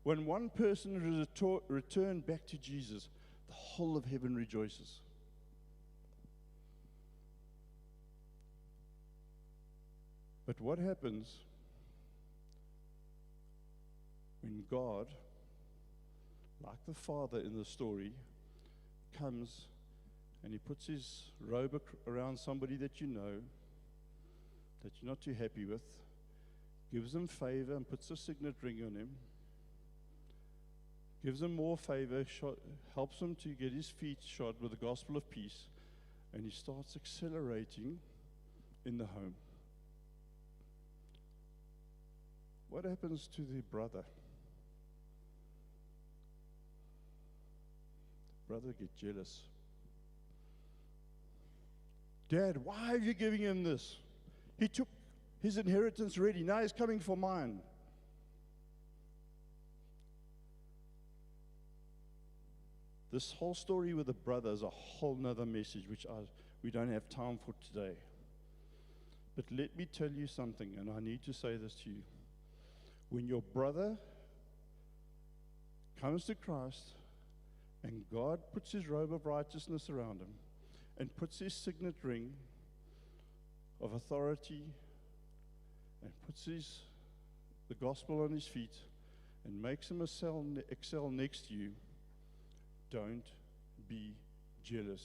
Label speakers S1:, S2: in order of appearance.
S1: When one person returned back to Jesus, the whole of heaven rejoices. But what happens when God, like the father in the story, comes and he puts his robe around somebody that you know, that you're not too happy with, gives him favor and puts a signet ring on him, gives him more favor, helps him to get his feet shod with the gospel of peace, and he starts accelerating in the home. What happens to the brother? The brother gets jealous. Dad, why are you giving him this? He took his inheritance ready. Now he's coming for mine. This whole story with the brother is a whole nother message, which we don't have time for today. But let me tell you something, and I need to say this to you. When your brother comes to Christ and God puts his robe of righteousness around him and puts his signet ring of authority and puts the gospel on his feet and makes him excel next to you, don't be jealous.